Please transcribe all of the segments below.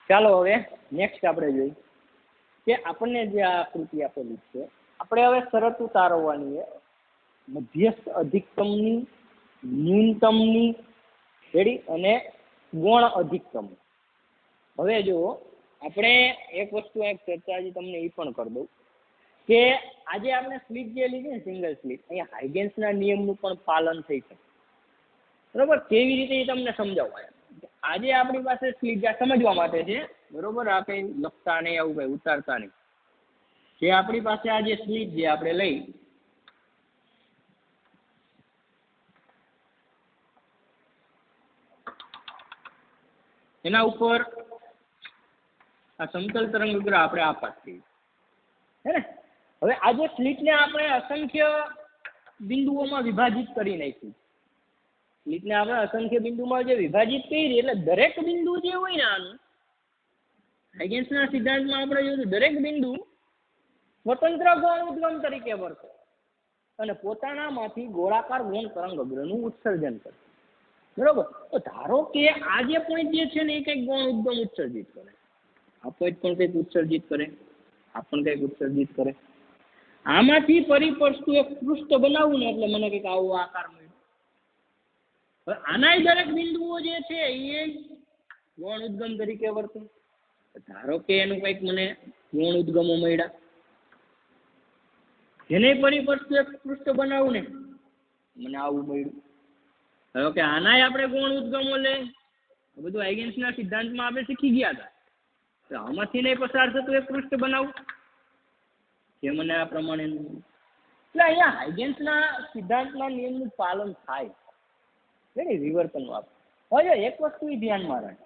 ચાલો હવે નેક્સ્ટ આપણે જોઈએ કે આપણને જે આ આકૃતિ આપેલી છે આપણે હવે શરત ઉતારવાની છે મધ્યસ્થ અધિકતમની, ન્યૂનતમની, રેડી, અને ગૌણ અધિકતમ. હવે જુઓ આપણે એક વસ્તુ એક ચર્ચા આજે તમને એ પણ કરી દઉં કે આજે આપણે સ્લીપ જે લીધી ને સિંગલ સ્લીપ, અહીંયા હાઇગેન્સના નિયમનું પણ પાલન થઈ શકે. બરોબર, કેવી રીતે એ તમને સમજાવવા. આજે આપણી પાસે સ્લીપ જ્યાં સમજવા માટે છે, બરોબર, આ કંઈ લખતા નહીં, આવું કંઈ ઉતારતા નહીં. જે આપણી પાસે આ જે સ્લીપ જે આપણે લઈ એના ઉપર આ સમતલ તરંગ આપણે આપાત થઈ હે ને. હવે આ જે સ્લીટને આપણે અસંખ્ય બિંદુઓમાં વિભાજિત કરી નાખી. સ્લીટને આપણે અસંખ્ય બિંદુમાં જે વિભાજિત કરી એટલે દરેક બિંદુ જે હોય ને આનું હાઇગેન્સના સિદ્ધાંતમાં આપણે જોયું દરેક બિંદુ સ્વતંત્ર ગૌણ ઉદ્ગમ તરીકે વર્તે અને પોતાનામાંથી ગોળાકાર ગૌણ તરંગ અગ્રનું ઉત્સર્જન કરે. બરોબર, તો ધારો કે આ જે પોઈન્ટ જે છે ને એ કંઈક ગૌણ ઉદ્ગમ ઉત્સર્જિત કરે, આ પોઈન્ટ પણ કંઈક ઉત્સર્જિત કરે, આ પણ કંઈક ઉત્સર્જિત કરે. આમાંથી પરિપર્શતું એક પૃષ્ઠ બનાવવું ને એટલે મને કંઈક આવો આકાર મળ્યો. હવે આના દરેક બિંદુઓ જે છે એ ગૌણ ઉદ્ગમ તરીકે વર્તે. ધારો કે એનું કંઈક મને ગૌણ ઉદ્ગમો મળ્યા, જેને પરિપર્શતું એક પૃષ્ઠ બનાવવું ને મને આવું મળ્યું. ધારો કે આનાય આપણે ગૌણ ઉદ્ગમો લે, બધું હાઇગેન્સના સિદ્ધાંતમાં આપણે શીખી ગયા હતા. તો આમાંથી નહીં પસાર થતું એક પૃષ્ઠ બનાવું જે મને આ પ્રમાણે. એટલે અહીંયા હાઇગેન્સના સિદ્ધાંતના નિયમનું પાલન થાય છે વિવર્તન આપણે. હવે એક વસ્તુ ધ્યાનમાં રાખે,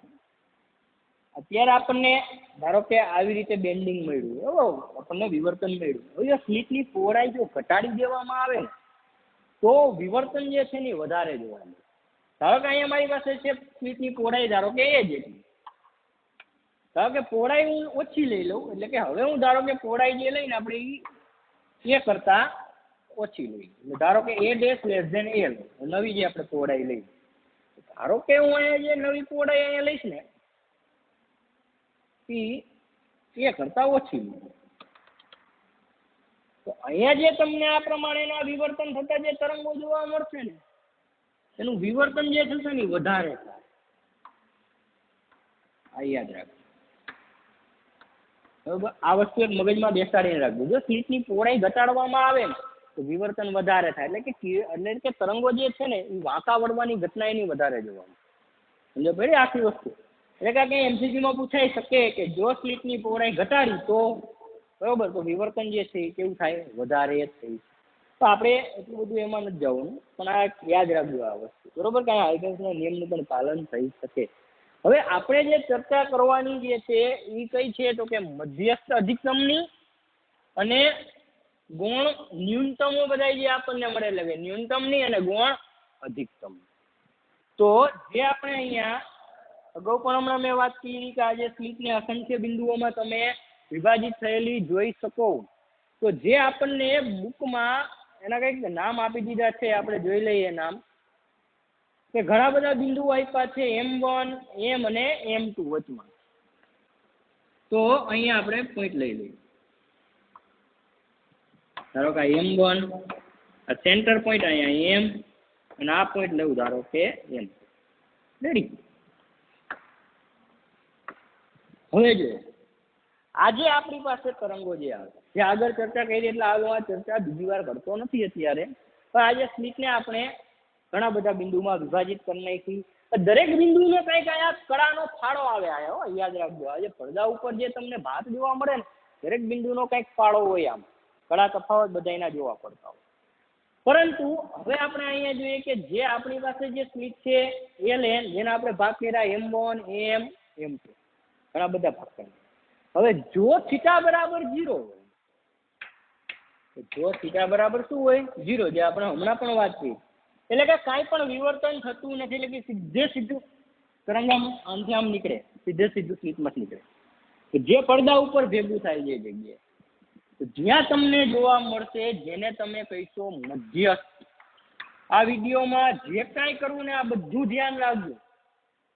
અત્યારે આપણને ધારો કે આવી રીતે બેન્ડિંગ મળ્યું, આપણને વિવર્તન મળ્યું. હવે સ્લીટની પહોળાઈ જો ઘટાડી દેવામાં આવે તો વિવર્તન જે છે ને વધારે જોવા મળે. ધારો કે અહીંયા મારી પાસે છે સ્લીટની પહોળાઈ ધારો કે એ જેટલી, ધારો કે પહોળાઈ હું ઓછી લઈ લઉં એટલે કે હવે હું ધારો કે પહોળાઈ જે લઈને આપણે એ કરતાં ઓછી લઈ, ધારો કે a dash less than L, નવી જે આપણે પહોળાઈ લઈ. ધારો કે હું અહીંયા જે નવી પહોળાઈ અહીંયા લઈશ ને એ કરતાં ઓછી લઈ, તો અહીંયા જે તમને આ પ્રમાણેના વિવર્તન થતા જે તરંગો જોવા મળશે ને એનું વિવર્તન જે થશે ને વધારે થાય. આ યાદ રાખજો. બરોબર, આ વસ્તુ એક મગજમાં બેસાડીને રાખજો. જો સ્લીટની પહોળાઈ ઘટાડવામાં આવે ને તો વિવર્તન વધારે થાય, એટલે કે તરંગો જે છે ને એ વાંકા વળવાની ઘટના એની વધારે જોવા મળે. સમજો ભાઈ આખી વસ્તુ. એટલે કે કંઈ એમસીક્યુમાં પૂછાઈ શકે કે જો સ્લીટની પહોળાઈ ઘટાડી તો બરોબર, તો વિવર્તન જે છે એ કેવું થાય, વધારે જ થઈ. તો આપણે એટલું બધું એમાં નથી જવાનું, પણ આ યાદ રાખજો આ વસ્તુ. બરોબર, કે આ હાઇગેન્સના નિયમનું પણ પાલન થઈ શકે. હવે આપણે જે ચર્ચા કરવાની જે છે એ કઈ છે તો કે મધ્યસ્થ અધિકતમની અને ગૌણ ન્યૂનતમો બધા જે આપણને મળે એટલે કે ન્યૂનતમની અને ગૌણ અધિકતમ. તો જે આપણે અહીંયા અગાઉ પણ હમણાં મેં વાત કરી કે આજે સ્લીટને અસંખ્ય બિંદુઓમાં તમે વિભાજિત થયેલી જોઈ શકો. તો જે આપણને બુકમાં એના કંઈક નામ આપી દીધા છે, આપણે જોઈ લઈએ નામ. કે ઘણા બધા બિંદુઓ આપ્યા છે M1, M અને M2 વચમાં. તો અહીંયા આપણે પોઈન્ટ લઈ લઈએ. ધારો કે M1 આ સેન્ટર પોઈન્ટ, અહીંયા M અને આ પોઈન્ટ લેવું ધારો કે M. રેડી. હવે જોઈએ આજે આપણી પાસે તરંગો જે આવે, જે આગળ ચર્ચા કરી એટલે આ ચર્ચા બીજી વાર કરતો નથી અત્યારે, પણ આજે સ્લીટને આપણે ઘણા બધા બિંદુમાં વિભાજિત કરી નાખી. દરેક બિંદુનો કંઈક અહીંયા કળાનો ફાળો આવે. આયો યાદ રાખજો, આજે પડદા ઉપર જે તમને ભાત જોવા મળે ને દરેક બિંદુનો કંઈક ફાળો હોય. આમ કળા તફાવત બધા એના જોવા પડતા હોય. પરંતુ હવે આપણે અહીંયા જોઈએ કે જે આપણી પાસે જે સ્લીટ છે LN, જેના આપણે ભાગ કર્યા M1, M, M2, ઘણા બધા ભાગ કર્યા. હવે જો થીટા બરાબર 0 હોય, જો થીટા બરાબર શું હોય 0, જે આપણે હમણાં પણ વાત કરી, એટલે કે કાંઈ પણ વિવર્તન થતું નથી, એટલે કે સીધે સીધું તરંગ આમથી આમ નીકળે, સીધે સીધું સ્લીટમાં નીકળે. તો જે પડદા ઉપર ભેગું થાય જે જગ્યાએ, તો જ્યાં તમને જોવા મળશે જેને તમે કહીશો મધ્યસ્થ. આ વિડીયોમાં જે કાંઈ કરવું ને આ બધું ધ્યાન રાખજો.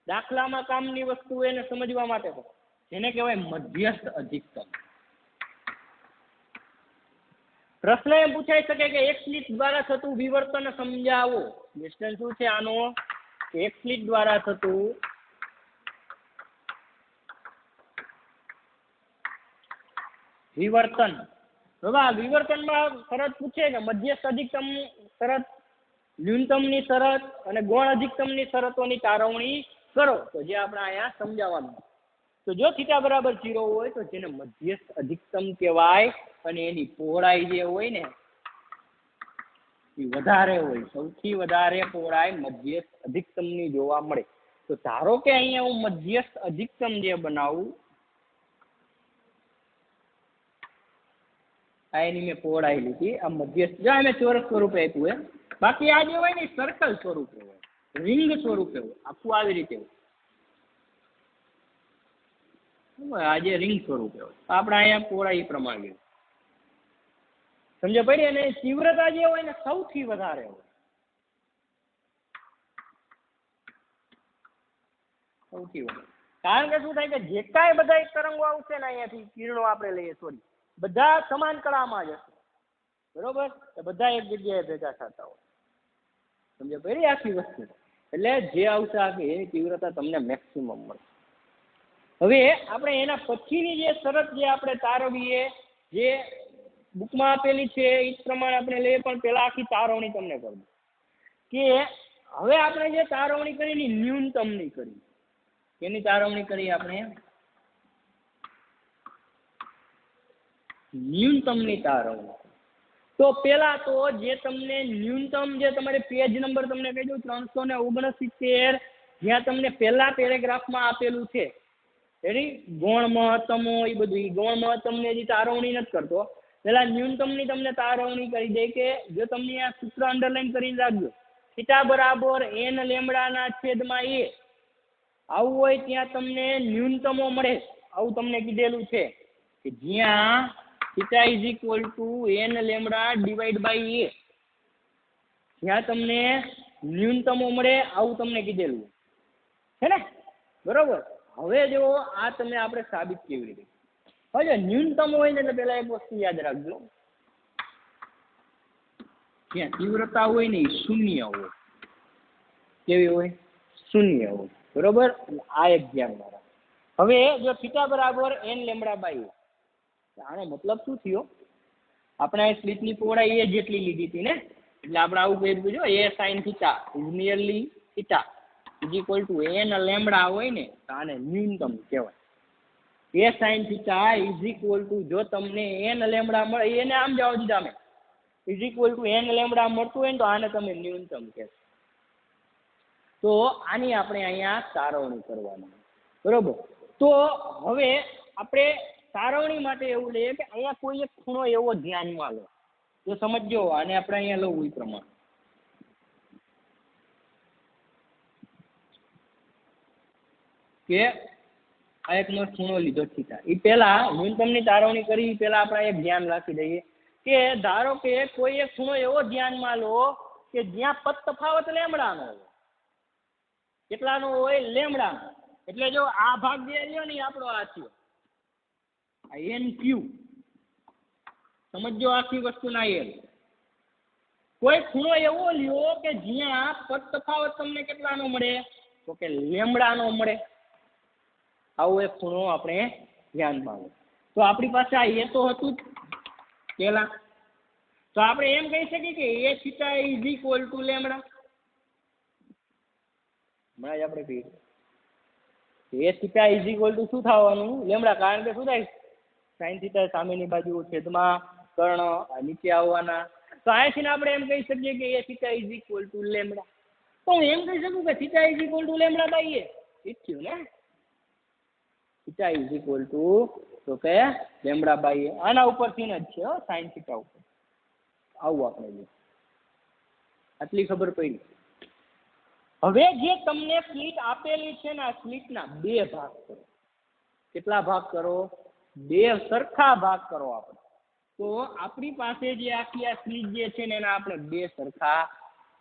દાખલામાં કામની વસ્તુ એને સમજવા માટે જેને કહેવાય મધ્યસ્થ અધિકતમ. પ્રશ્ન એમ પૂછાઈ શકે કે એક સ્લિટ દ્વારા થતું વિવર્તન સમજાવો. ક્વેશ્ચન શું છે આનો? એક સ્લિટ દ્વારા થતું વિવર્તન. બરાબર, વિવર્તનમાં શરત પૂછે કે મધ્યસ્થ અધિકતમ શરત, ન્યૂનતમની શરત અને ગૌણ અધિકતમની શરતોની તારવણી કરો. તો જે આપણે અહીંયા સમજાવવાનું. તો જો થીટા બરાબર 0 હોય તો જેને મધ્યસ્થ અધિકતમ કહેવાય અને એની પહોળાઈ જે હોય ને એ વધારે હોય, સૌથી વધારે પહોળાઈ મધ્યસ્થ અધિકતમની જોવા મળે. તો ધારો કે અહીંયા હું મધ્યસ્થ અધિકતમ જે બનાવું, આ એની મેં પહોળાઈ લીધી, આ મધ્યસ્થ, જો મેં ચોરસ સ્વરૂપે આપ્યું એમ. બાકી આ જે હોય ને સર્કલ સ્વરૂપે હોય, રિંગ સ્વરૂપે હોય, આખું આવી રીતે હોય. આજે રિંગ સ્વરૂપે હોય, આપણે અહીંયા પહોળાઈ પ્રમાણે સમજ પડી. અને તીવ્રતા જે હોય ને સૌથી વધારે હોય, સૌથી વધારે. કારણ કે શું થાય કે જે કાંઈ બધા તરંગો આવશે ને અહીંયાથી કિરણો આપણે લઈએ, સોરી, બધા સમાન કળામાં જ હશે, બરોબર? તો બધા એક જગ્યાએ ભેગા થતા હોય, સમજ પડી આખી વસ્તુ. એટલે જે આવશે આખી એની તીવ્રતા તમને મેક્સિમમ મળશે. હવે આપણે એના પછીની જે શરત જે આપણે તારવીએ, જે બુકમાં આપેલી છે એ જ પ્રમાણે આપણે લઈએ, પણ પહેલા આખી તારવણી તમને કરું કે હવે આપણે જે તારવણી કરી એની ન્યૂનતમની કરી. એની તારવણી કરી આપણે ન્યૂનતમની તારવણી. તો પેલા તો જે તમને ન્યૂનતમ, જે તમારે પેજ નંબર તમને કહી દઉં 369, જ્યાં તમને પહેલા પેરેગ્રાફમાં આપેલું છે એની ગૌણ મહત્તમો, એ બધું ગૌણ મહત્તમને હજી તારવણી નથી કરતો. પેલા ન્યૂનતમની તમને તારવણી કરી દે કે જો તમને આ સૂત્ર અંડરલાઈન કરીને રાખજો, થીટા બરાબર n લેમ્બડાના છેદમાં a, આવું હોય ત્યાં તમને ન્યૂનતમો મળે. આવું તમને કીધેલું છે કે જ્યાં theta is equal to n lambda divide by a, જ્યાં તમને ન્યૂનતમો મળે, આવું તમને કીધેલું છે ને, બરોબર? હવે જો આ તમે આપણે સાબિત કેવી રીતે? હવે ન્યૂનતમ હોય ને એટલે પેલા એક વસ્તુ યાદ રાખજો, જ્યાં તીવ્રતા હોય ને એ શૂન્ય હોય. કેવી હોય? શૂન્ય હોય, બરોબર? આ એક ધ્યાનમાં રાખ. હવે જો થીટા બરાબર n લેમ્બડા બાય, આનો મતલબ શું થયો? આપણે આ સ્લિટની પહોળાઈ એ જેટલી લીધી હતી ને, એટલે આપણે આવું કહી જો a sin theta is nearly theta is equal to n lambda હોય ને તો આને ન્યૂનતમ કહેવાય. a sin theta is equal two, જો તમને n લેમ્બડા મળે, એને આમ જવા દીધા અમે, is equal to n lambda મળતું હોય ને તો આને તમે ન્યૂનતમ કહેશો. તો આની આપણે અહીંયા તારવણી કરવાની, બરોબર? તો હવે આપણે તારવણી માટે એવું લઈએ કે અહીંયા કોઈ એક ખૂણો એવો ધ્યાનમાં લો, જો સમજો, આને આપણે અહીંયા લઉં એ પ્રમાણે કે આ એક નો ખૂણો લીધો થીટા. એ પહેલા ન્યૂનતમની તારવણી કરી પહેલા આપણે એક ધ્યાન રાખી દઈએ કે ધારો કે કોઈ એક ખૂણો એવો ધ્યાનમાં લો કે જ્યાં પદ તફાવત લેમ્બડાનો હોય. કેટલાનો હોય? લેમ્બડાનો. એટલે જો આ ભાગ જે રહ્યો ને આપણો આ થયો, આ એન ક્યુ, સમજો આખી વસ્તુના એલ. કોઈ ખૂણો એવો લ્યો કે જ્યાં પદ તફાવત તમને કેટલાનો મળે? તો કે લેમ્બડાનો મળે. આવો એક ખૂણો આપણે ધ્યાનમાં લો. તો આપણી પાસે આ એ તો હતું જ પહેલા, તો આપણે એમ કહી શકીએ કે a theta is equal to lambda. હમણાં જ આપણે કહીએ a theta is equal two શું થવાનું? લેમ્બડા. કારણ કે શું થાય? સાઇન થીટા સામેની બાજુ છેદમાં કર્ણ નીચે આવવાના. તો અહીંથી આપણે એમ કહી શકીએ કે a theta is equal to lambda. તો હું એમ કહી શકું કે theta is equal to lambda by a. ઠીક થયું ને? થીટા ઇઝ ઇક્વલ ટુ તો કે લેમ્બડા બાય a. આના ઉપરથી જ છે સાઇન થીટા ઉપર. આવું આપણે આટલી ખબર પડી. હવે જે તમને સ્લિટ આપેલી છે ને, આ સ્લિટના બે ભાગ કરો. કેટલા ભાગ કરો? બે સરખા ભાગ કરો આપણે. તો આપણી પાસે જે આખી આ સ્લિટ જે છે ને એના આપણે બે સરખા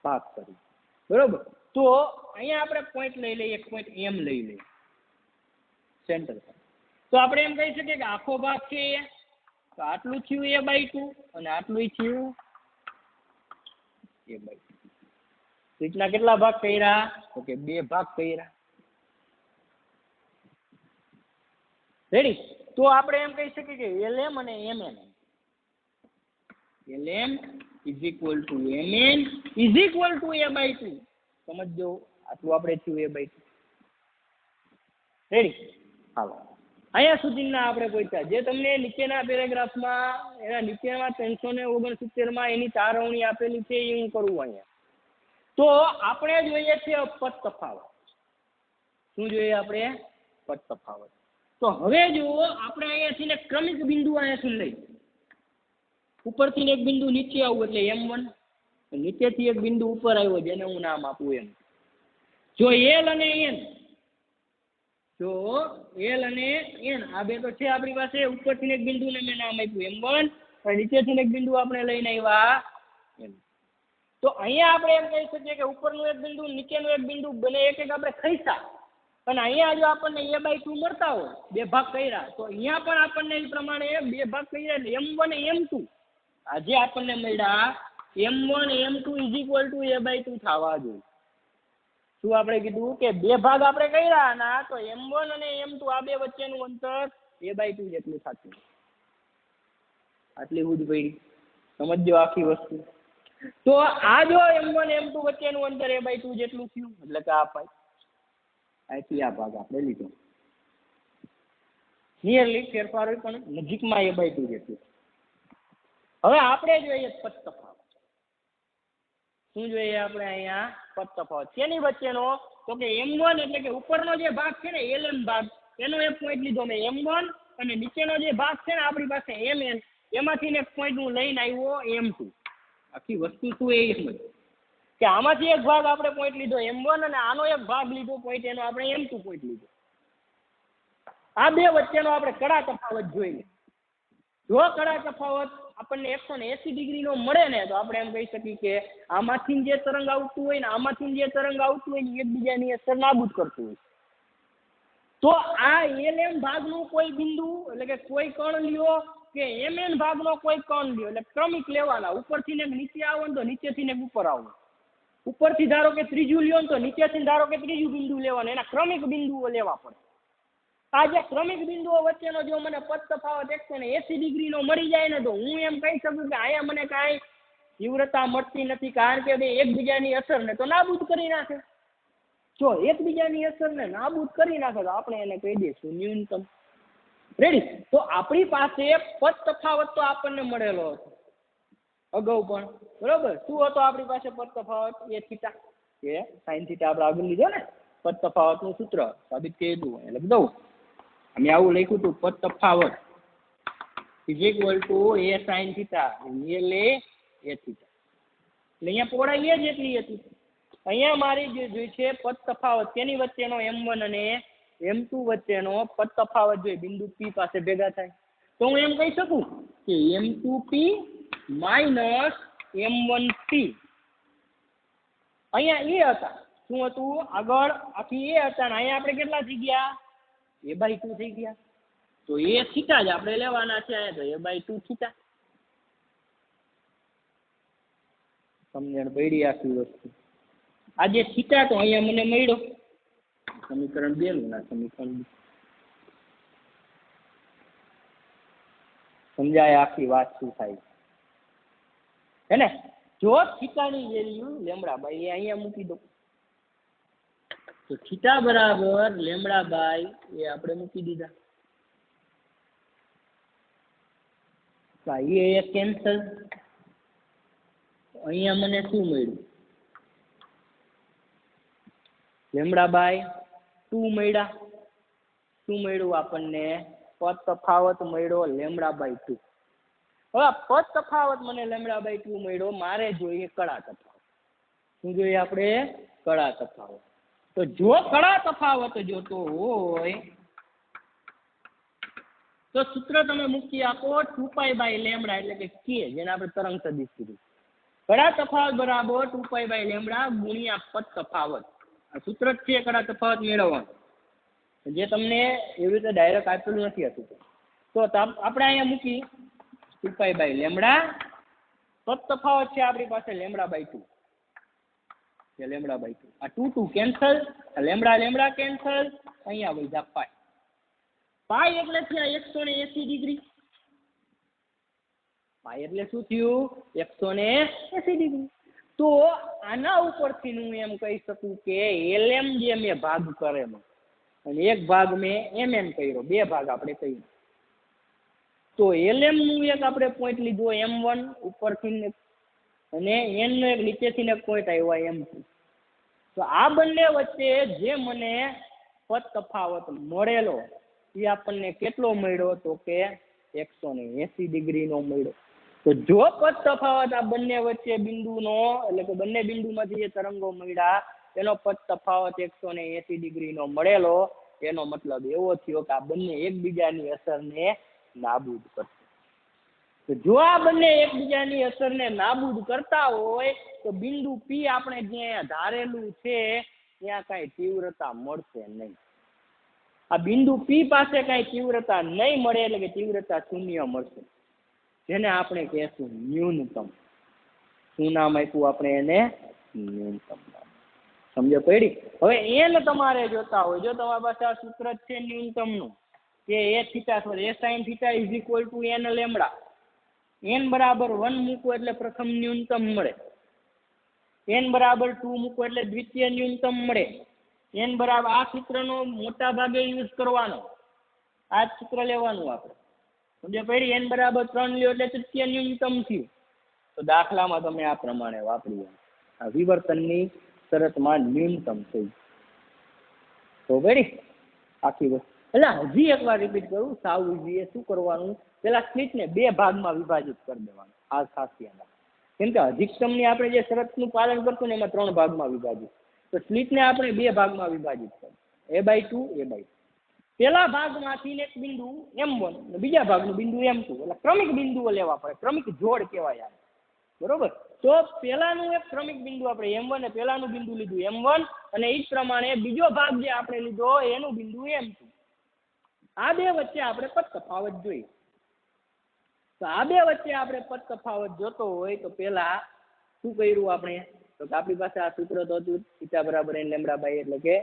ભાગ કરીએ, બરોબર? તો અહીંયા આપણે પોઈન્ટ લઈ લઈએ, એક પોઈન્ટ એમ લઈ લઈએ સેન્ટર પર. તો આપણે એમ કહી શકીએ કે આખો ભાગ છે એ, તો આટલું થયું a/2 અને આટલું થયું a/2. રીતના કેટલા ભાગ કર્યા? તો કે 2 ભાગ કર્યા. રેડી? તો આપણે એમ કહી શકીએ કે lm અને mn, lm is equal to mn is equal to a/2. સમજો, આટલું આપણે થયું a/2. રેડી? હાલો, અહીંયા સુધીના આપણે પહોંચ્યા. જે તમને નીચેના પેરેગ્રાફમાં એના નીચેના 369 એની તારવણી આપેલી છે એ હું કરું અહીંયા. તો આપણે જોઈએ છે પદ તફાવત. શું જોઈએ આપણે? પદ તફાવત. તો હવે જુઓ, આપણે અહીંયાથી ને ક્રમિક બિંદુ અહીંયાથી લઈ, ઉપરથી એક બિંદુ નીચે આવું એટલે m1, નીચેથી એક બિંદુ ઉપર આવ્યો જેને હું નામ આપું એમ. જો l અને n, જો l અને n આ બે તો છે આપણી પાસે. ઉપરથી એક બિંદુને મેં નામ આપ્યું m1 અને નીચેથી એક બિંદુ આપણે લઈને આવ્યા m. તો અહીંયા આપણે એમ કહી શકીએ કે ઉપરનું એક બિંદુ નીચેનું એક બિંદુ બને એક એક આપણે ખઈસા, અને અહીંયા જો આપણને a/2 મળતા હોય, 2 ભાગ કર્યા, તો અહીંયા પણ આપણને એ પ્રમાણે 2 ભાગ કર્યા એટલે m1 m2 આજે આપણને મળ્યા m1 m2 is equal to a/2 થવા જોઈએ. શું આપણે કીધું કે 2 ભાગ આપણે કર્યા ના, તો m1 અને m2 આ બે વચ્ચેનું અંતર a/2 જેટલું થતું. આટલી હુજ પડી, સમજો આખી વસ્તુ. તો આ જો m1 m2 વચ્ચેનું અંતર a/2 જેટલું થયું એટલે કે આ પાઈ, અહીંથી આ ભાગ આપણે લીધો. નિયરલી ફેરફાર હોય પણ નજીકમાં a/2 જેટલું. હવે આપણે જોઈએ પદ તફાવત. શું જોઈએ આપણે અહીંયા? પદ તફાવત. તેની વચ્ચેનો? તો કે m1 એટલે કે ઉપરનો જે ભાગ છે ને lm ભાગ, એનો એક પોઈન્ટ લીધો મેં m1, અને નીચેનો જે ભાગ છે ને આપણી પાસે mn, એમાંથી એક પોઈન્ટ હું લઈને આવ્યો m2. આખી વસ્તુ શું એ સમજ કે આમાંથી એક ભાગ આપણે પોઈન્ટ લીધો m1 અને આનો એક ભાગ લીધો પોઈન્ટ, એનો આપણે m2 પોઈન્ટ લીધો. આ બે વચ્ચેનો આપણે કડા તફાવત જોઈએ. જો કડા તફાવત આપણને 180 ડિગ્રીનો મળે ને, તો આપણે એમ કહી શકીએ કે આમાંથી જે તરંગ આવતું હોય ને આમાંથી જે તરંગ આવતું હોય ને એકબીજાની અસર નાબૂદ કરતું હોય. તો આ lm ભાગનું કોઈ બિંદુ એટલે કે કોઈ કણ લ્યો કે mn ભાગનો કોઈ કણ લ્યો, એટલે ક્રમિક લેવાના. ઉપરથી ને નીચે આવો ને તો નીચેથી ને ઉપર આવો. ઉપરથી ધારો કે ત્રીજું લ્યો ને તો નીચેથી ધારો કે ત્રીજું બિંદુ લેવાનું. એના ક્રમિક બિંદુઓ લેવા પડે. આ જે ક્રમિક બિંદુઓ વચ્ચેનો જો મને પદ તફાવત 180 ડિગ્રીનો મળી જાય ને, તો હું એમ કહી શકું કે અહીંયા મને કાંઈ તીવ્રતા મળતી નથી, કારણ કે બે એકબીજાની અસરને તો નાબૂદ કરી નાખે. જો એકબીજાની અસરને નાબૂદ કરી નાખે તો આપણે એને કહી દઈશું ન્યૂનતમ. રેડી? તો આપણી પાસે પદ તફાવત તો આપણને મળેલો હતો અગાઉ પણ, બરોબર. શું હતો આપણી પાસે પદ તફાવત? એ થીટા, એ સાઈન થીટા આપણે આગળ લીધો ને. પદ તફાવતનું સૂત્ર સાબિત કર્યું હતું, એટલે લખી અમે આવું લખ્યું હતું, પદ તફાવત is equal two a sin theta nearly a theta. એટલે અહીંયા પહોળાઈ એ જ એટલી હતી. અહીંયા મારી જે જોઈ છે પદ તફાવત, તેની વચ્ચેનો m1 અને m2 વચ્ચેનો પદ તફાવત જોઈએ બિંદુ P પાસે ભેગા થાય, તો હું એમ કહી શકું કે m2p માઇનસ m1p. અહીંયા એ હતા, શું હતું આગળ? આખી એ હતા ને અહીંયા આપણે કેટલા થઈ ગયા? a/2 થઈ ગયા. તો એ થીટા જ આપણે લેવાના છે અહીંયા, તો a/2 થીટા. સમજણ પડી આખી વસ્તુ. આ જે થીટા તો અહીંયા મને મળ્યો સમીકરણ 2 નું ના સમીકરણ 2. સમજાય આખી વાત શું થાય હે ને? જો થીટાની વેલ્યુ લેમ્બડા બાય એ અહીંયા મૂકી દો, તો થીટા બરાબર લેમ્બડા બાય એ આપણે મૂકી દીધા. એ કેન્સલ. અહીંયા મને શું મળ્યું? લેમ્બડા બાય 2 મળ્યા. શું મળ્યું આપણને? પદ તફાવત મળ્યો લેમ્બડા બાય 2. હવે પદ તફાવત મને લેમ્બડા બાય 2 મળ્યો, મારે જોઈએ કડા તફાવત. શું જોઈએ આપણે? કડા તફાવત. તો જો કડા તફાવત જોતો હોય તો સૂત્ર તમે મૂકી આપો 2π/λ, એટલે કે k, જેને આપણે તરંગ સદિશ કીધું. કડા તફાવત બરાબર 2π/λ ગુણ્યા પદ તફાવત. આ સૂત્ર જ છે કડા તફાવત મેળવવાનું. જે તમને એવી રીતે ડાયરેક્ટ આપેલું નથી હતું. તો આપણે અહીંયા મૂકી 2π/λ પદ તફાવત છે આપણી પાસે λ/2 કે λ/2. આ 2 કેન્સલ, લેમડા કેન્સલ, અહીંયા વધ્યા પાઈ. પાઈ એટલે થયા 180 ડિગ્રી. પાઈ એટલે શું થયું? 180 ડિગ્રી. તો આના ઉપરથી હું એમ કહી શકું કે LM જે મેં ભાગ કરેલો અને એક ભાગ મેં MM કર્યો, બે ભાગ આપણે કર્યો. તો LM નું એક આપણે પોઈન્ટ લીધો M1 ઉપરથી અને N નો એક નીચેથી એક પોઈન્ટ આવ્યો M2. તો આ બંને વચ્ચે જે મને પદ તફાવત મળેલો એ આપણને કેટલો મળ્યો? તો કે 180 ડિગ્રીનો મળ્યો. તો જો પદ તફાવત આ બંને વચ્ચે બિંદુનો એટલે કે બંને બિંદુમાંથી જે તરંગો મળ્યા એનો પદ તફાવત 180 ડિગ્રીનો મળેલો, એનો મતલબ એવો થયો કે આ બંને એકબીજાની અસરને નાબૂદ કરશે. તો જો આ બંને એકબીજાની અસરને નાબૂદ કરતા હોય તો બિંદુ P આપણે જ્યાં ધારેલું છે ત્યાં કાંઈ તીવ્રતા મળશે નહીં. આ બિંદુ P પાસે કાંઈ તીવ્રતા નહીં મળે એટલે કે તીવ્રતા શૂન્ય મળશે, જેને આપણે કહેશું ન્યૂનતમ. શું નામ આપ્યું આપણે એને? ન્યૂનતમ નામ. સમજો પડી? હવે n તમારે જોતા હોય, જો તમારી પાસે આ સૂત્ર છે ન્યૂનતમનું કે a sin θ = n λ. n બરાબર 1 મૂકો એટલે પ્રથમ ન્યૂનતમ મળે, n બરાબર 2 મૂકો એટલે દ્વિતીય ન્યૂનતમ મળે. n બરાબર આ સૂત્રનો મોટા ભાગે યુઝ કરવાનો, આ જ સૂત્ર લેવાનું આપણે. સમજો પડી? n બરાબર 3 લ્યો એટલે તૃતીય ન્યૂનતમ થયું. તો દાખલામાં તમે આ પ્રમાણે વાપરી આ વિવર્તનની શરતમાં ન્યૂનતમ થઈ. તો પડી આખી વસ્તુ. એટલે હજી એકવાર રિપીટ કરું, સાવ ઇઝી. શું કરવાનું? પેલા સ્પ્લિટને બે ભાગમાં વિભાજિત કરી દેવાનું. આ ખાસ યાદ રાખો, કેમ કે અધિકતમની આપણે જે શરતનું પાલન કરતું ને એમાં 3 ભાગમાં વિભાજિત. તો સ્પ્લિટને આપણે બે ભાગમાં વિભાજિત કરીએ, a/2 a/2. પેલા ભાગમાંથી એક બિંદુ M1 અને બીજા ભાગનું બિંદુ M2. એટલે ક્રમિક બિંદુઓ લેવા પડે, ક્રમિક જોડ કહેવાય આ. બરોબર? તો પેલાનું એક ક્રમિક બિંદુ આપણે M1 અને પેલાનું બિંદુ લીધું M1 અને એ જ પ્રમાણે બીજો ભાગ જે આપણે લીધો એનું બિંદુ M2. આ બે વચ્ચે આપણે પદ તફાવત જોઈએ. તો આ બે વચ્ચે આપણે પદ તફાવત જોતો હોય તો પેલા શું કર્યું આપણે? તો આપણી પાસે આ સૂત્ર તો હતું θ બરાબર n λ/, એટલે કે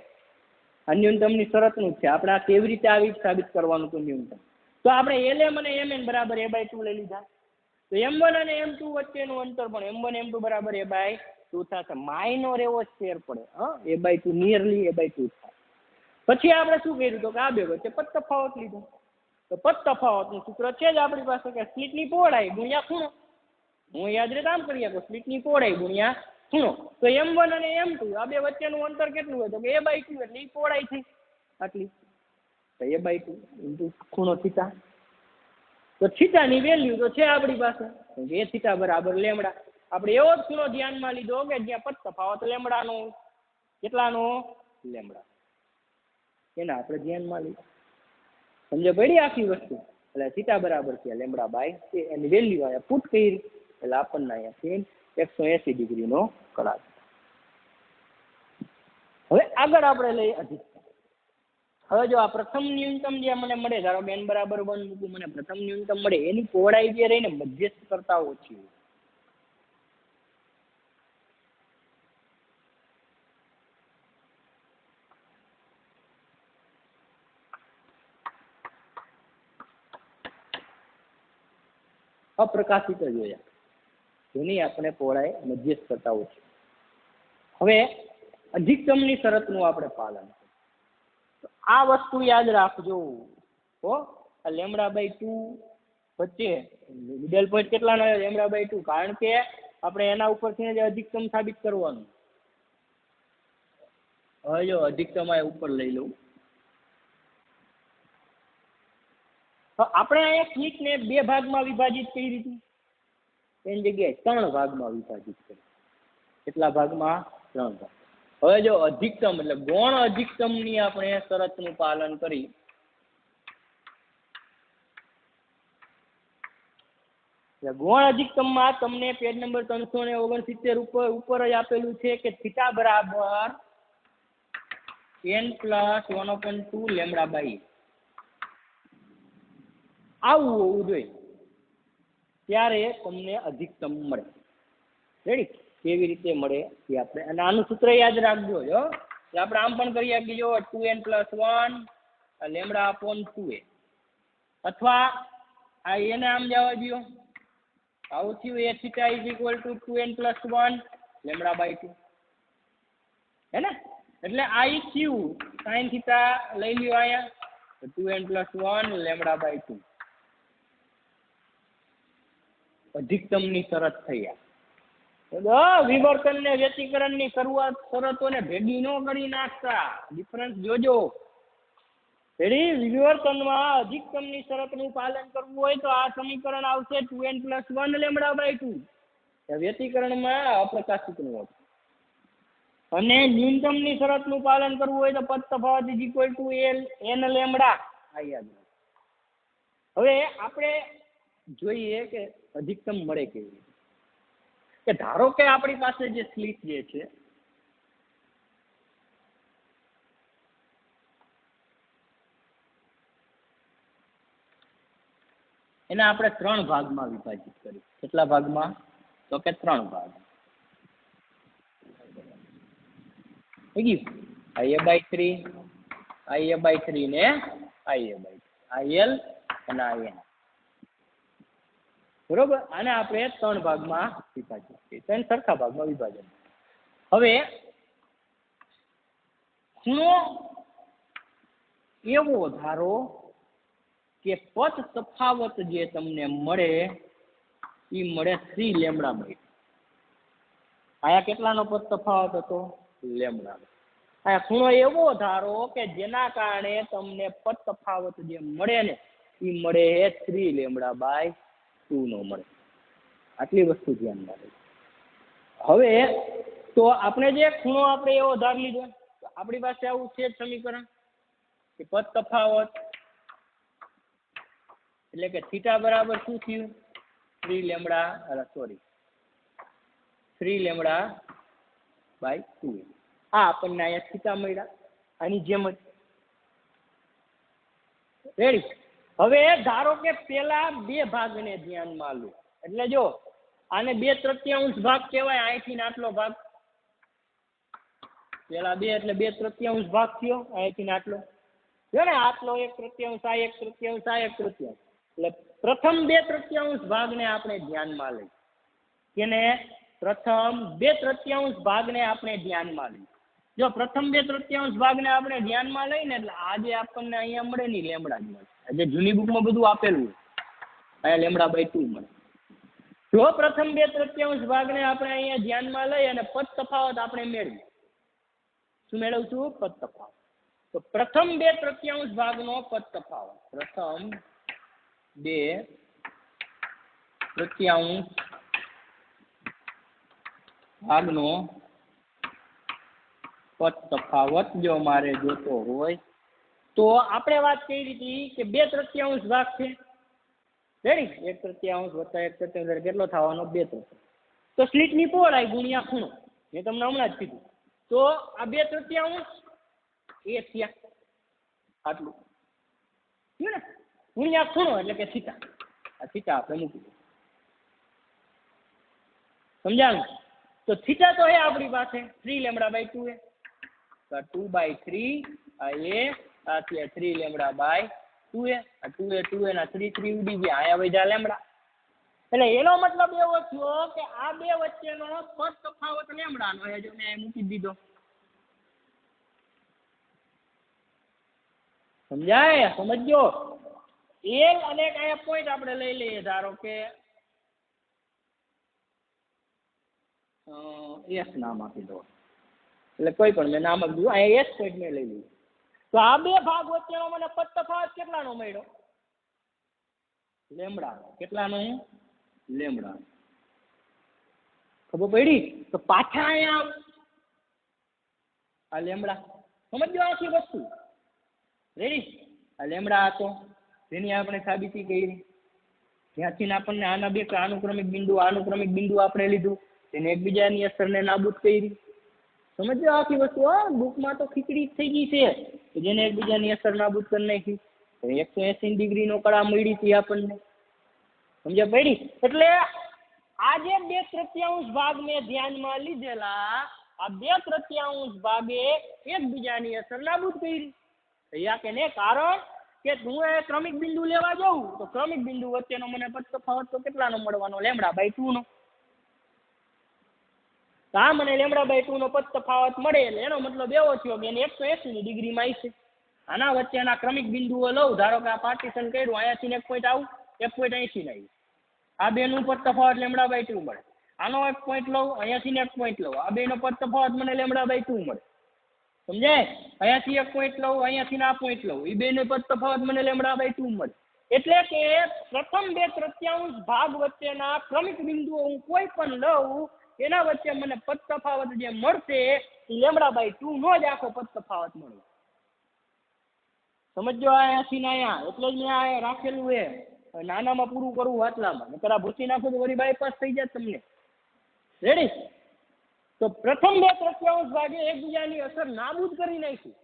આ ન્યૂનતમની શરતનું જ છે. આપણે આ કેવી રીતે આવી સાબિત કરવાનું હતું ન્યૂનતમ? તો આપણે LM અને MN બરાબર a/2 લઈ લીધા. તો M1 અને M2 વચ્ચેનું અંતર પણ M1 M2 બરાબર a/2 થશે. માઇનોર એવો જ ફેર પડે, a/2 નિયરલી a/2 થાય. પછી આપણે શું કર્યું? તો કે આ બે વચ્ચે પદ તફાવત લીધો. તો પદ તફાવતનું સૂત્ર છે જ આપણી પાસે કે સ્લિટની પહોળાઈ ગુણ્યા ખૂણો. હું યાદ રીતે આમ કરીએ તો સ્લિટની પહોળાઈ ગુણ્યા ખૂણો. તો M1 અને M2 આ બે વચ્ચેનું અંતર કેટલું હોય? તો કે a/2 એટલે એ પહોળાઈ થઈ આટલી. તો a/2 ઇન્ટુ ખૂણો થીટા. તો થીટાની વેલ્યુ તો છે આપણી પાસે, એ થીટા બરાબર લેમડા. આપણે એવો જ ખૂણો ધ્યાનમાં લીધો કે જ્યાં પદ તફાવત લેમડાનો. કેટલાનો? લેમડા. એને આપણે ધ્યાનમાં લીધું. સમજો પડી આખી વસ્તુ? એટલે થીટા બરાબર છે λ/, એની વેલ્યુ અહીંયા પુટ કરી એટલે આપણને અહીંયાથી 180 ડિગ્રીનો કળાક. હવે આગળ આપણે લઈએ અધિકતમ. હવે જો આ પ્રથમ ન્યૂનતમ જે મને મળે, ધારો કે n બરાબર 1 મૂકું, મને પ્રથમ ન્યૂનતમ મળે, એની પહોળાઈ જે રહીને મધ્યસ્થ કરતા ઓછી હોય. અપ્રકાશિત જ હોય, જેની આપણે પહોળાઈ મધ્યસ્થ કરતા ઓછી. હવે અધિકતમની શરતનું આપણે પાલન. આ વસ્તુ યાદ રાખજો હો. આ λ/2 વચ્ચે મિડલ પોઈન્ટ કેટલાનો λ/2? કારણ કે આપણે એના ઉપરથી જ અધિકતમ સાબિત કરવાનું. હવે જો અધિકતમ આ ઉપર લઈ લઉં. તો આપણે અહીંયા સ્લિટને બે ભાગમાં વિભાજિત કરી દીધી, એની જગ્યાએ 3 ભાગમાં વિભાજિત કરી. કેટલા ભાગમાં? 3 ભાગ. હવે જો અધિકતમ એટલે ગૌણ અધિકતમની આપણે શરતનું પાલન કરી. ગૌણ અધિકતમમાં તમને પેજ નંબર 369 ઉપર જ આપેલું છે કે θ બરાબર n પ્લસ 1/2 લેમડા બાય આવું હોવું જોઈએ, ત્યારે તમને અધિકતમ મળે. રેડી? કેવી રીતે મળે એ આપણે, અને આનું સૂત્ર યાદ રાખજો. જો આપણે આમ પણ કરી શકીએ, જો 2n + 1 લેમડા અપોન 2a, અથવા આ એને આમ જવા દો, આવું થયું a theta is equal to 2n + 1 lambda by 2, હે ને? એટલે આ ઈ થયું sin થીટા લઈ લ્યો અહીંયા, 2n + 1 લેમડા બાય 2 અધિકતમની શરત થઈ. વિવર્તન ને વ્યતિકરણ ની શરતોને ભેગી ન કરી નાખતા, ડિફરન્સ જોજો. વિવર્તનમાં અધિકતમની શરતનું પાલન કરવું હોય તો આ સમીકરણ આવશે 2n + 1 લેમડા બાય 2. વ્યતિકરણમાં અપ્રકાશિતનું હતું. અને ન્યૂનતમની શરતનું પાલન કરવું હોય તો પદ તફાવત is equal to n lambda. આ યાદ રાખો. હવે આપણે જોઈએ કે અધિકતમ મળે કેવી રીતે. કે ધારો કે આપણી પાસે જે સ્લિટ જે છે એને આપણે 3 ભાગમાં વિભાજિત કરી. કેટલા ભાગમાં? તો કે 3 ભાગ. IA/3, IA/3 ને IA/3, IL અને IN. બરોબર? આને આપણે 3 ભાગમાં વિભાજિત કરીએ, 3 સરખા ભાગમાં વિભાજન. હવે ખૂણો એવો ધારો કે પદ તફાવત જે તમને મળે એ મળે 3 લેમડા બાય. આયા કેટલાનો પદ તફાવત હતો? લેમડા. આયા ખૂણો એવો ધારો કે જેના કારણે તમને પદ તફાવત જે મળે ને એ મળે 3 લેમડા બાય 2 નો મળે. આટલી વસ્તુ ધ્યાનમાં રાખો. હવે તો આપણે જે ખૂણો આપણે એવો ધાર લીધો, આપણી પાસે આવું છે સમીકરણ કે પદ તફાવત એટલે કે થીટા બરાબર શું થયું? 3 લેમડા બાય 2. આ આપણને અહીંયા થીટા મળ્યા, આની જેમ જ. રેડી? હવે ધારો કે પેલા 2 ભાગને ધ્યાનમાં લો, એટલે જો આને 2/3 ભાગ કહેવાય. અહીંથી આટલો ભાગ, પેલા 2 એટલે 2/3 ભાગ થયો, અહીંથી આટલો જો ને, આટલો 1/3, આ 1/3, આ 1/3. એટલે પ્રથમ 2/3 ભાગને આપણે ધ્યાનમાં લઈ. કેને? પ્રથમ 2/3 ભાગને આપણે ધ્યાનમાં લઈ. જો પ્રથમ 2/3 ભાગને આપણે ધ્યાનમાં લઈને એટલે આજે આપણને અહીંયા મળે નહીં, લેમડા જ મળે. આજે જૂની બુકમાં બધું આપેલું હોય, અહીંયા લેમડા બાય 2 મળે. જો પ્રથમ 2/3 ભાગને આપણે અહીંયા ધ્યાનમાં લઈ અને પદ તફાવત આપણે મેળવી. શું મેળવશું? પદ તફાવત. તો પ્રથમ 2/3 ભાગનો પદ તફાવત, પ્રથમ 2/3 ભાગનો પદ તફાવત જો મારે જોતો હોય તો આપણે વાત કરી હતી કે 2/3 ભાગ છે. રેડી? 1/3 વત્તા 1/3 કેટલો થવાનો? 2/3. તો સ્લીટની પહોળાઈ ગુણ્યા ખૂણો, મેં તમને હમણાં જ કીધું. તો આ 2/3 એ થયા આટલું થયું ને, ગુણ્યા ખૂણો એટલે કે થીટા. આ થીટા આપણે મૂકી દઈએ. સમજાણું? તો થીટા તો હે આપણી પાસે 3 લેમડા બાય 2 હે. તો 2/3 આ એ આ 3 લેમડા બાય 2 હે. આ 2 2 ના 3 ઉડી ગયા, આયા વધ્યા લેમડા. એટલે એનો મતલબ એવો થયો કે આ 2 વચ્ચેનો પદ તફાવત લેમડાનો હે. જો મેં મૂકી દીધો. સમજાય? સમજો. એલ અને કયા પોઈન્ટ આપણે લઈ લઈએ. ધારો કે એસ નામ આપી દો, એટલે કોઈ પણ મેં નામ આપી દીધું. અહીંયા એસ પોઈન્ટ મેં લઈ લીધું. તો આ 2 ભાગ વચ્ચેનો મને પદ તફાવત કેટલાનો મળ્યો? લેમડાનો. કેટલાનો? લેમડાનો. ખબર પડી? તો પાછા અહીંયા આ લેમડા સમજો. આખી વસ્તુ રેડી? આ લેમડા હતો જેની આપણે સાબિતી કરી, ત્યાંથી આપણને આના 2 અનુક્રમિક બિંદુ આપણે લીધું, તેને એકબીજાની અસરને નાબૂદ કરી. સમજો આખી વસ્તુ. બુકમાં તો ખીચડી થઈ ગઈ છે જેને એકબીજાની અસર નાબૂદ કરી નાખી. 180 ડિગ્રીનો કળા મળી હતી આપણને, સમજ્યા પડી? એટલે આ જે 2/3 ભાગ મેં ધ્યાનમાં લીધેલા, આ 2/3 ભાગે એકબીજાની અસર નાબૂદ કરી. યા કે ને? કારણ કે હું એ ક્રમિક બિંદુ લેવા જાઉં તો ક્રમિક બિંદુ વચ્ચેનો મને પદ તફાવત તો કેટલાનો મળવાનો? λ/2 નો. તો આ મને λ/2 નો પદ તફાવત મળે એટલે એનો મતલબ એવો થયો કે એને 180 ડિગ્રીમાં છે. આના વચ્ચેના ક્રમિક બિંદુઓ લઉં, ધારો કે આ પાર્ટીશન કર્યું, અહીંયાથી 1 પોઈન્ટ આવું, 1.80 ના આવ્યું, આ બેનું પદ તફાવત λ/2 મળે. આનો 1 પોઈન્ટ લઉં, અહીંયાથી 1 પોઈન્ટ લઉં, આ બેનો પદ તફાવત મને λ/2 મળે. સમજાય? અહીંયાથી 1 પોઈન્ટ લઉં, અહીંયાથી આ પોઈન્ટ લઉં, એ બેનો પદ તફાવત મને λ/2 મળે. એટલે કે પ્રથમ 2/3 ભાગ વચ્ચેના ક્રમિક બિંદુઓ હું કોઈ પણ લઉં એના વચ્ચે મને પદ તફાવત જે મળશે એ λ/2 નો જ આખો પદ તફાવત મળે. સમજો? અહીંયાથી ને અહીંયા, એટલે જ મેં આ રાખેલું એ નાનામાં પૂરું કરવું વાતલામાં, નકર આ ભૂસી નાખું તો વળી બાયપાસ થઈ જાય તમને. રેડી? તો પ્રથમ 2/3 ભાગે એકબીજાની અસર નાબૂદ કરી નાખી.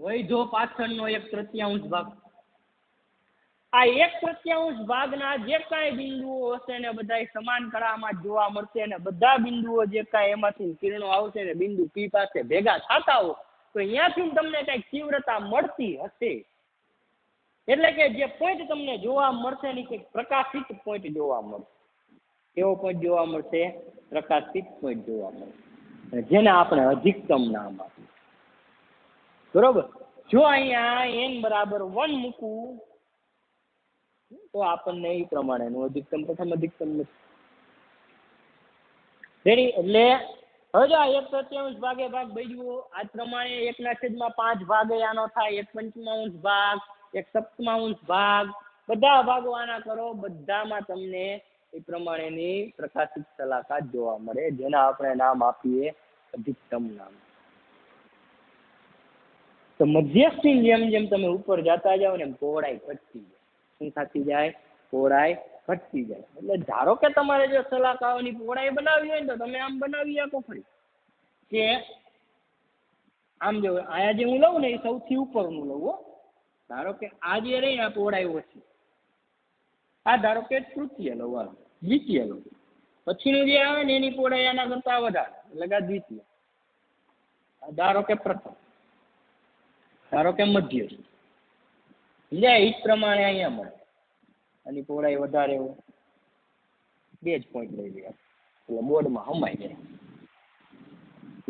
વૈધો પાછળનો 1/3 ભાગ, આ 1/3 ભાગના જે કાંઈ બિંદુઓ હશે ને બધા સમાન કળામાં જોવા મળશે ને બધા બિંદુઓ જે કાંઈ એમાંથી કિરણો આવશે ને બિંદુ P પાસે ભેગા થતા હોય તો અહીંયાથી તમને કંઈક તીવ્રતા મળતી હશે. એટલે કે જે પોઈન્ટ તમને જોવા મળશે ને કંઈક પ્રકાશિત પોઈન્ટ જોવા મળશે. કેવો પોઈન્ટ જોવા મળશે? પ્રકાશિત પોઈન્ટ જોવા મળશે, જેને આપણે અધિકતમ નામ આપ્યું. બરોબર? જો અહીંયા n=1 મૂકવું તો આપણને એ પ્રમાણેનું અધિકતમ, પ્રથમ અધિકતમ નથી. રેડી? એટલે હવે જો આ 1/3 ભાગે ભાગ બન્યો આ પ્રમાણે 1/5 ભાગે આનો થાય, 1/5 ભાગ, 1/7 ભાગ, બધા ભાગો આના કરો, બધામાં તમને એ પ્રમાણેની પ્રકાશિત શલાકા જોવા મળે, જેના આપણે નામ આપીએ અધિકતમ નામ. તો મધ્યસ્થની જેમ જેમ તમે ઉપર જતા જાઓ ને એમ પહોળાઈ ઘટતી જાય. શું થતી જાય? પહોળાઈ ઘટતી જાય. એટલે ધારો કે તમારે જો શલાકાઓની પહોળાઈ બનાવવી હોય ને તો તમે આમ બનાવી શકો ખરી કે આમ જો આયા જે હું લઉં ને એ સૌથી ઉપરનું લઉં હો. ધારો કે આ જે રહી ને આ પહોળાઈ ઓછી, આ ધારો કે તૃતીય લઉં, આ દ્વિતીય લઉં, પછીનું જે આવે ને એની પહોળાઈ આના કરતા વધારે એટલે કે આ દ્વિતીય. ધારો કે પ્રથમ, ધારો કે મધ્ય, સમજાય? એ જ પ્રમાણે અહીંયા મળે. આની પહોળાઈ વધારે હોય, 2 જ પોઈન્ટ લઈ લઈએ એટલે બોર્ડમાં હમાઈ જાય.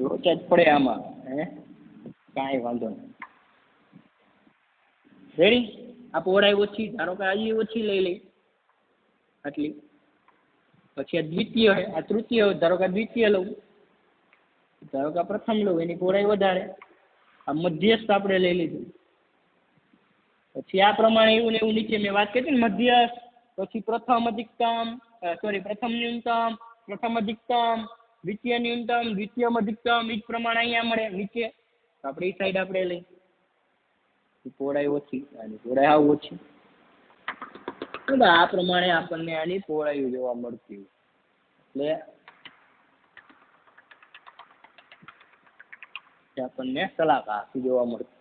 રોચા જ પડે આમાં, કાંઈ વાંધો નહીં. રેડી? આ પહોળાઈ ઓછી, ધારો કે આ ઓછી લઈ લઈ આટલી, પછી આ દ્વિતીય, આ તૃતીય, ધારો કે દ્વિતીય લઉં, ધારો કે પ્રથમ લઉં, એની પહોળાઈ વધારે, આ મધ્યસ્થ આપણે લઈ લીધું. પછી આ પ્રમાણે એવું ને એવું નીચે મેં વાત કરી ને મધ્યસ્થ, પછી પ્રથમ અધિકતમ, પ્રથમ ન્યૂનતમ, પ્રથમ અધિકતમ, દ્વિતીય ન્યૂનતમ, દ્વિતીય અધિકતમ, એ જ પ્રમાણે અહીંયા મળે નીચે. આપણે એ સાઈડ આપણે લઈ, પહોળાઈ ઓછી, આની પહોળાઈ આવ ઓછી, આ પ્રમાણે આપણને આની પહોળાઈ જોવા મળતી એટલે આપણને શલાકા જોવા મળતી.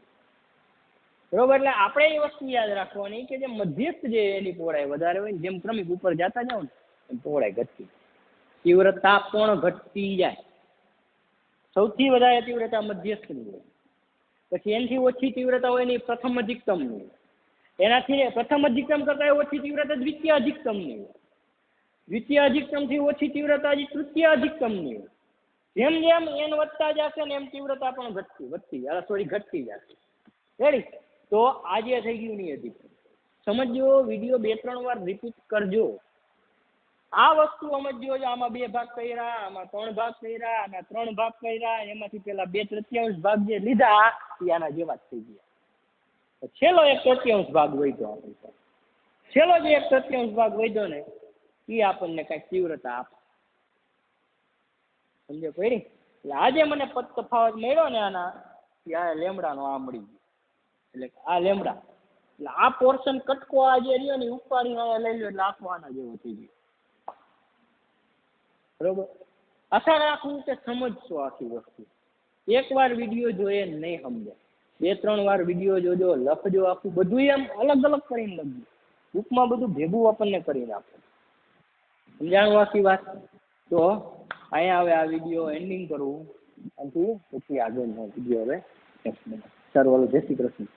બરોબર? એટલે આપણે એ વસ્તુ યાદ રાખવાની કે જે મધ્યસ્થ જે એની પહોળાઈ વધારે હોય ને જેમ ક્રમિક ઉપર જતા જાવ ને એમ પહોળાઈ ઘટતી, તીવ્રતા પણ ઘટતી જાય. સૌથી વધારે તીવ્રતા મધ્યસ્થની હોય, પછી એનાથી ઓછી તીવ્રતા હોય એની પ્રથમ અધિકતમની હોય, એનાથી પ્રથમ અધિકતમ કરતાં ઓછી તીવ્રતા દ્વિતીય અધિકતમની હોય, દ્વિતીય અધિકતમથી ઓછી તીવ્રતા તૃતીય અધિકતમની હોય. જેમ જેમ n વધતા જશે ને એમ તીવ્રતા પણ ઘટતી જશે. રેડી? તો આજે થઈ ગયું ની અધિકતમ. સમજો, વિડીયો 2-3 વાર રિપીટ કરજો. આ વસ્તુ સમજો. આમાં 2 ભાગ કર્યા, આમાં 3 ભાગ કર્યા, આમાં 3 ભાગ કર્યા, એમાંથી પેલા 2/3 ભાગ જે લીધા એ આના જેવા જ થઈ ગયા. છેલ્લો 1/3 ભાગ વધ્યો આપણી પાસે. છેલ્લો જે 1/3 ભાગ વધ્યો ને એ આપણને કઈક તીવ્રતા આપે. સમજો પડી? એટલે આજે મને પદ તફાવત મળ્યો ને આના, આ લેમડાનો આ મળી ગયો. એટલે આ લેમડા, એટલે આ પોર્શન કટકો આ જે રહ્યો ને ઉપાડીને લઈ લો એટલે આખો આના જેવો થઈ ગયો. બરોબર? આશા રાખું કે સમજશો આખી વસ્તુ. એકવાર વિડીયો જોઈએ નહીં સમજે, 2-3 વાર વિડીયો જોજો, લખજો, આખું બધું એમ અલગ અલગ કરીને લખજો. બુકમાં બધું ભેગું આપણને કરીને આપો. સમજાણું આખી વાત? તો અહીંયા હવે આ વિડીયો એન્ડિંગ કરવું અને પછી આગળનો વિડીયો હવે નેક્સ્ટ. સર, જય શ્રી કૃષ્ણ.